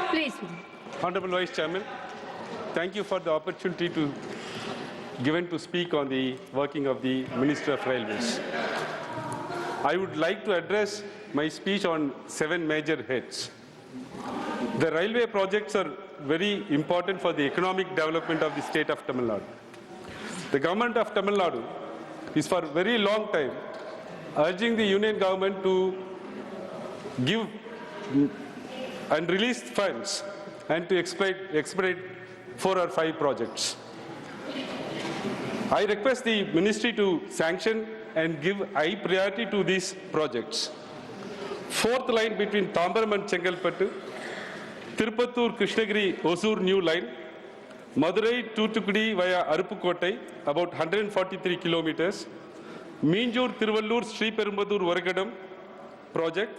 Please. Honorable Vice Chairman, thank you for the opportunity given to speak on the working of the Minister of Railways. I would like to address my speech on 7 major heads. The railway projects are very important for the economic development of the state of Tamil Nadu. The government of Tamil Nadu is for a very long time urging the union government to give and release funds and to expedite 4 or 5 projects. I request the ministry to sanction and give high priority to these projects. 4th line between Tambaram and Chengalpattu, Tirupattur Krishnagiri Hosur new line, Madurai Toothukudi via Aruppukkottai about 143 kilometers, Meenjur Tiruvallur Sri Perumbadur Varagadam project.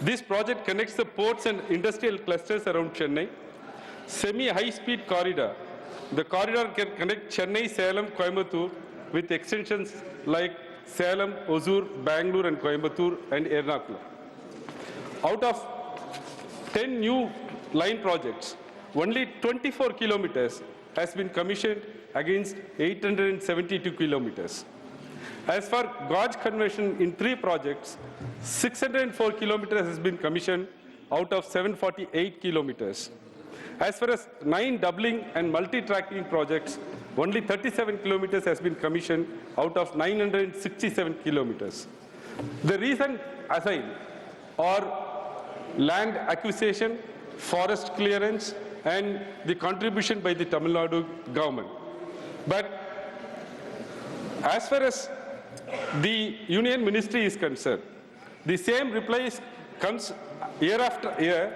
This project connects the ports and industrial clusters around Chennai. Semi-high-speed corridor. The corridor can connect Chennai, Salem, Coimbatore with extensions like Salem, Hosur, Bangalore and Coimbatore and Ernakulam. Out of 10 new line projects, only 24 kilometers has been commissioned against 872 kilometers. As for gauge conversion in 3 projects, 604 kilometers has been commissioned out of 748 kilometers. As far as 9 doubling and multi-tracking projects, only 37 kilometers has been commissioned out of 967 kilometers. The reason assigned are land acquisition, forest clearance, and the contribution by the Tamil Nadu government. But as far as the Union Ministry is concerned, the same reply comes year after year,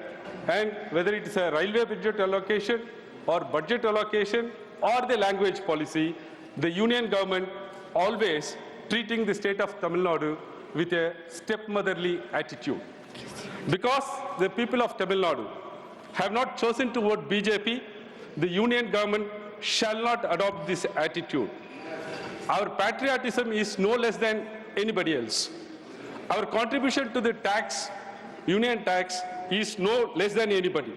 and whether it is a railway budget allocation or budget allocation or the language policy, the Union government always treating the state of Tamil Nadu with a stepmotherly attitude. Because the people of Tamil Nadu have not chosen to vote BJP, the Union government shall not adopt this attitude. Our patriotism is no less than anybody else. Our contribution to the tax, union tax, is no less than anybody.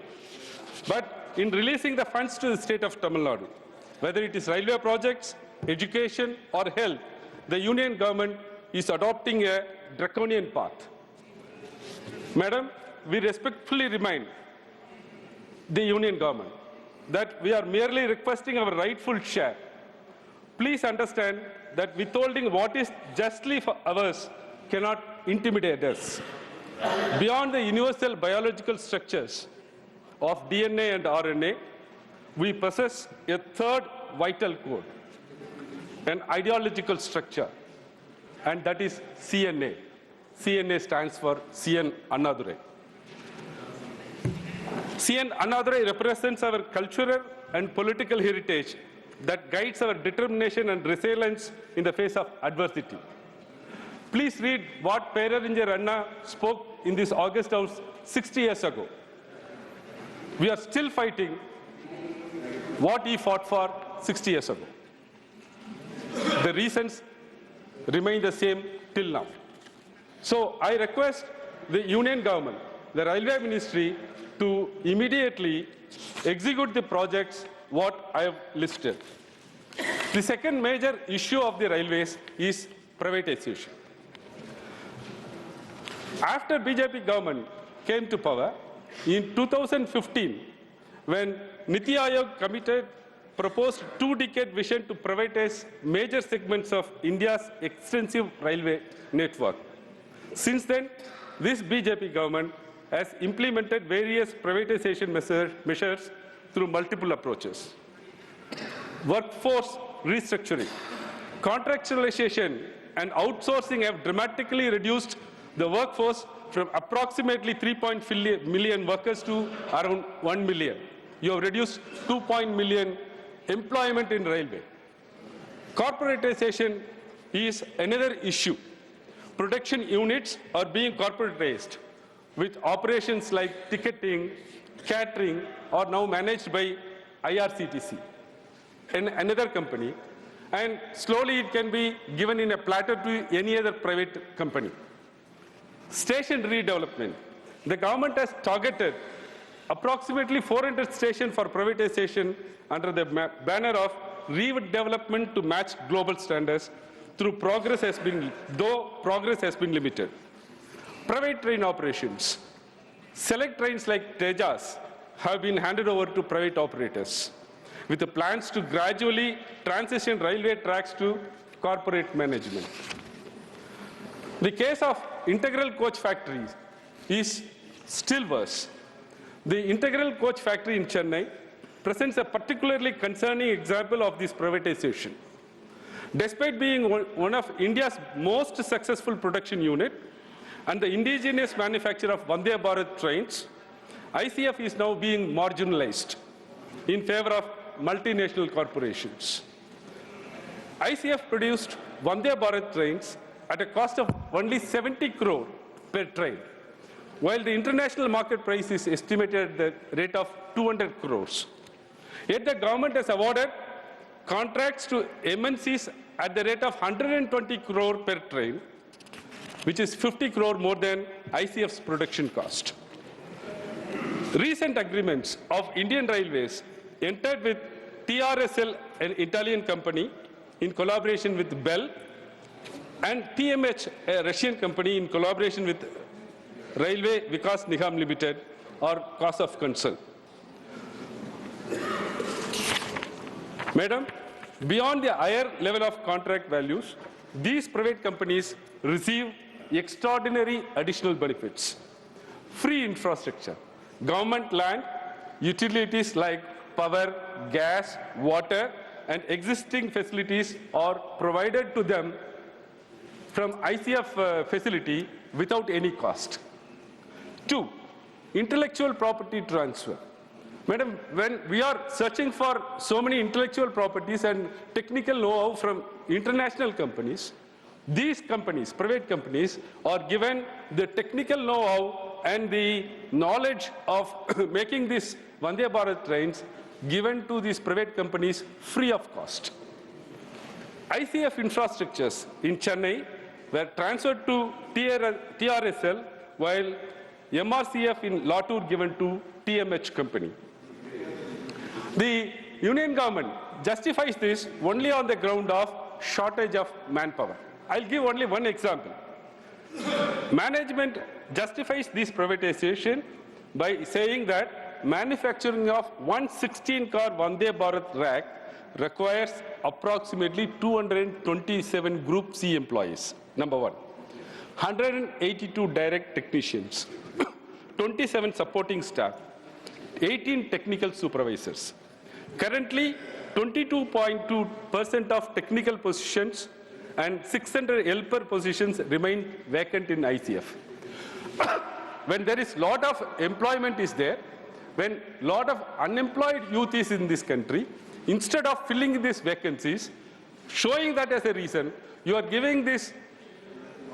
But in releasing the funds to the state of Tamil Nadu, whether it is railway projects, education or health, the union government is adopting a draconian path. Madam, we respectfully remind the union government that we are merely requesting our rightful share. Please understand that withholding what is justly for ours cannot intimidate us. Beyond the universal biological structures of DNA and RNA, we possess a 3rd vital code, an ideological structure, and that is CNA. CNA stands for CN Annadurai. CN Annadurai represents our cultural and political heritage that guides our determination and resilience in the face of adversity. Please read what Peraringer Anna spoke in this August House 60 years ago. We are still fighting what he fought for 60 years ago. The reasons remain the same till now. So I request the union government, the railway ministry, to immediately execute the projects what I have listed. The second major issue of the railways is privatization. After BJP government came to power, in 2015, when Niti Aayog committee proposed 2-decade vision to privatize major segments of India's extensive railway network. Since then, this BJP government has implemented various privatization measures through multiple approaches. Workforce restructuring, contractualization and outsourcing have dramatically reduced the workforce from approximately 3.5 million workers to around 1 million. You have reduced 2 million employment in railway. Corporatization is another issue. Production units are being corporatized with operations like ticketing, catering are now managed by IRCTC and another company, and slowly it can be given in a platter to any other private company. Station redevelopment. The government has targeted approximately 400 stations for privatization under the banner of redevelopment to match global standards, though progress has been limited. Private train operations. Select trains like Tejas have been handed over to private operators, with the plans to gradually transition railway tracks to corporate management. The case of integral coach factories is still worse. The integral coach factory in Chennai presents a particularly concerning example of this privatization. Despite being one of India's most successful production unit and the indigenous manufacture of Vande Bharat trains, ICF is now being marginalized in favor of multinational corporations. ICF produced Vande Bharat trains at a cost of only 70 crore per train, while the international market price is estimated at the rate of 200 crores. Yet the government has awarded contracts to MNCs at the rate of 120 crore per train, which is 50 crore more than ICF's production cost. Recent agreements of Indian Railways entered with TRSL, an Italian company, in collaboration with Bell, and TMH, a Russian company, in collaboration with Railway Vikas Nigam Limited, are cause of concern. Madam, beyond the higher level of contract values, these private companies receive extraordinary additional benefits. Free infrastructure, government land, utilities like power, gas, water, and existing facilities are provided to them from ICF facility without any cost. 2, intellectual property transfer. Madam, when we are searching for so many intellectual properties and technical know-how from international companies, these companies, private companies, are given the technical know-how and the knowledge of making these Vande Bharat trains given to these private companies free of cost. ICF infrastructures in Chennai were transferred to TRSL, while MRCF in Latur given to TMH company. The union government justifies this only on the ground of shortage of manpower. I'll give only one example. Management justifies this privatization by saying that manufacturing of 116-car Vande Bharat rack requires approximately 227 Group C employees, number one, 182 direct technicians, 27 supporting staff, 18 technical supervisors. Currently, 22.2% of technical positions and 600 helper positions remain vacant in ICF. When there is lot of employment is there, when lot of unemployed youth is in this country, instead of filling these vacancies, showing that as a reason, you are giving this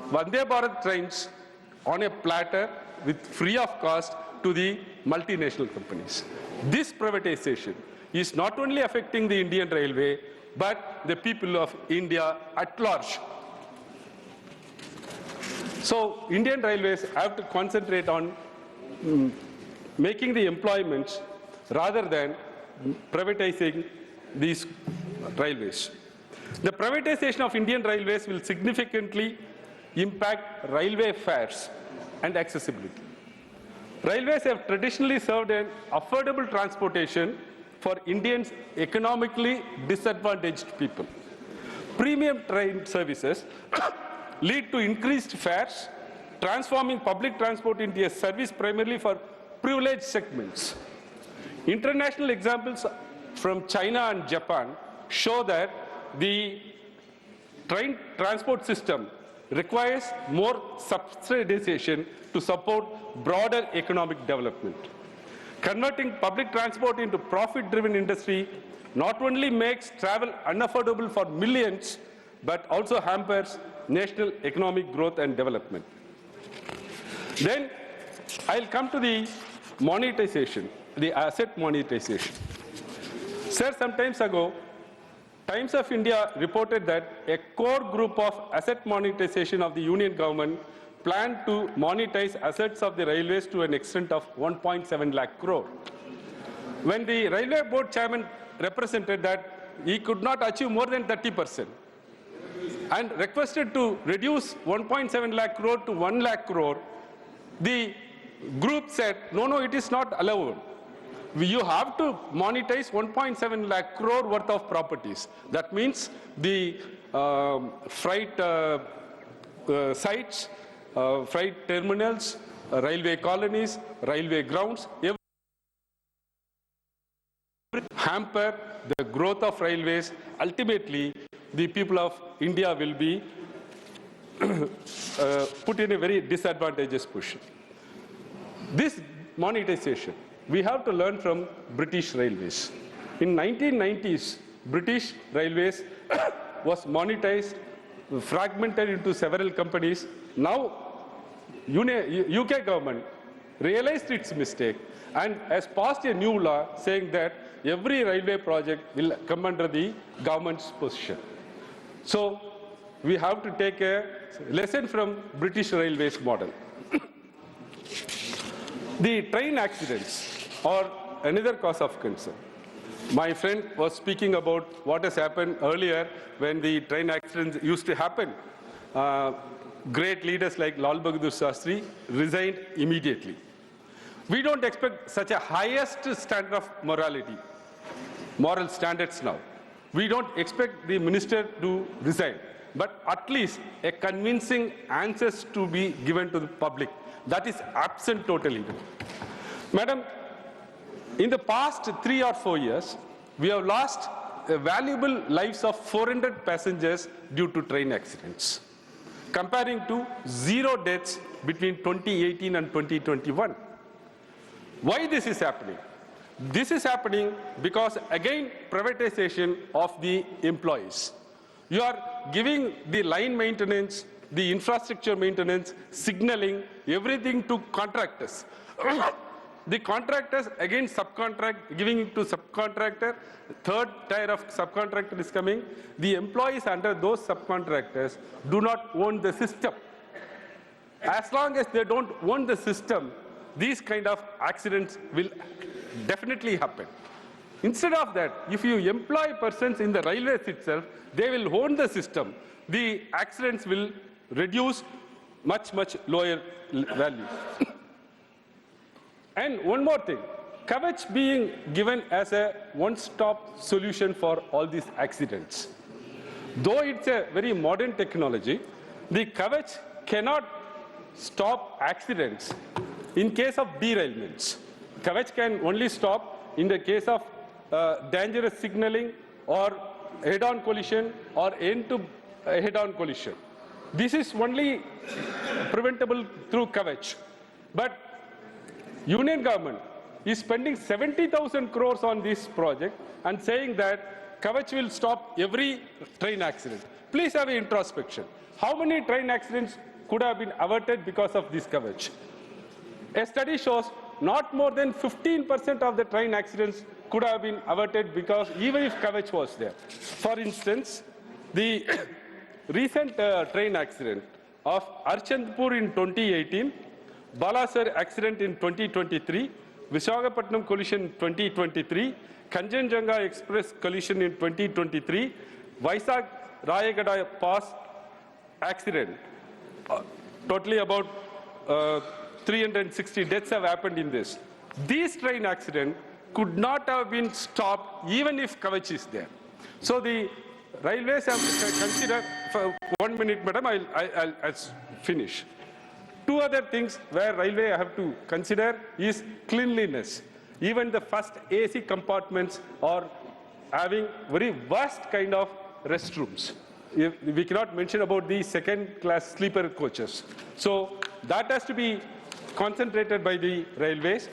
Vande Bharat trains on a platter with free of cost to the multinational companies. This privatization is not only affecting the Indian Railway, but the people of India at large. So Indian Railways have to concentrate on making the employments rather than privatizing these railways. The privatization of Indian Railways will significantly impact railway fares and accessibility. Railways have traditionally served an affordable transportation for Indians' economically disadvantaged people. Premium train services lead to increased fares, transforming public transport into a service primarily for privileged segments. International examples from China and Japan show that the train transport system requires more subsidization to support broader economic development. Converting public transport into profit-driven industry not only makes travel unaffordable for millions, but also hampers national economic growth and development. Then I'll come to the monetization, the asset monetization. Sir, some time ago, Times of India reported that a core group of asset monetization of the union government planned to monetize assets of the railways to an extent of 1.7 lakh crore. When the railway board chairman represented that he could not achieve more than 30% and requested to reduce 1.7 lakh crore to 1 lakh crore, the group said, no, it is not allowed. You have to monetize 1.7 lakh crore worth of properties. That means the freight sites, freight terminals, railway colonies, railway grounds, hamper the growth of railways. Ultimately, the people of India will be put in a very disadvantageous position. This monetization, we have to learn from British Railways. In 1990s, British Railways was monetized, fragmented into several companies. Now, UK government realized its mistake and has passed a new law saying that every railway project will come under the government's position. So, we have to take a lesson from British Railways model. The train accidents are another cause of concern. My friend was speaking about what has happened earlier when the train accidents used to happen. Great leaders like Lal Bahadur Shastri resigned immediately. We don't expect such a highest standard of morality, moral standards now. We don't expect the minister to resign, but at least a convincing answers to be given to the public. That is absent totally. Madam, in the past 3 or 4 years, we have lost valuable lives of 400 passengers due to train accidents, comparing to 0 deaths between 2018 and 2021. Why this is happening? This is happening because, again, privatization of the employees. You are giving the line maintenance, the infrastructure maintenance, signaling, everything to contractors. The contractors again subcontract, giving it to subcontractor. Third tier of subcontractor is coming. The employees under those subcontractors do not own the system. As long as they don't own the system, these kind of accidents will definitely happen. Instead of that, if you employ persons in the railways itself, they will own the system. The accidents will reduce much lower value. And one more thing, Kavach being given as a one-stop solution for all these accidents. Though it's a very modern technology, the Kavach cannot stop accidents in case of derailments. Kavach can only stop in the case of dangerous signaling or head-on collision or end-to-head-on collision. This is only preventable through Kavach. But Union government is spending 70,000 crores on this project and saying that Kavach will stop every train accident. Please have an introspection. How many train accidents could have been averted because of this Kavach? A study shows not more than 15% of the train accidents could have been averted because even if Kavach was there. For instance, the recent train accident of Archandpur in 2018, Balasar accident in 2023, Visakhapatnam collision in 2023, Kanchenjunga Express collision in 2023, Vizag Rayagada Pass accident. Totally about 360 deaths have happened in this. These train accidents could not have been stopped even if Kavach is there. So the railways have to consider, for 1 minute, madam, I'll finish. Two other things where railway have to consider is cleanliness. Even the first AC compartments are having very worst kind of restrooms. We cannot mention about the second-class sleeper coaches. So that has to be concentrated by the railways.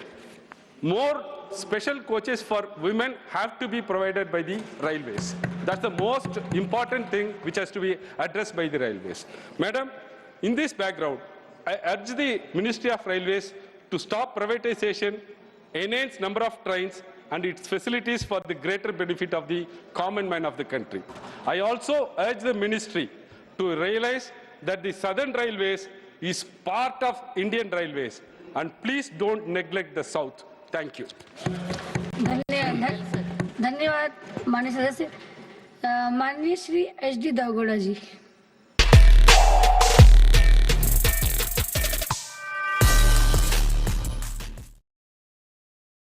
More special coaches for women have to be provided by the railways. That's the most important thing which has to be addressed by the railways. Madam, in this background, I urge the Ministry of Railways to stop privatization, enhance number of trains and its facilities for the greater benefit of the common man of the country. I also urge the Ministry to realize that the Southern Railways is part of Indian Railways, and please don't neglect the South. Thank you. धन्यवाद माननीय सदस्य। माननीय Shri HD दागोड़ा जी।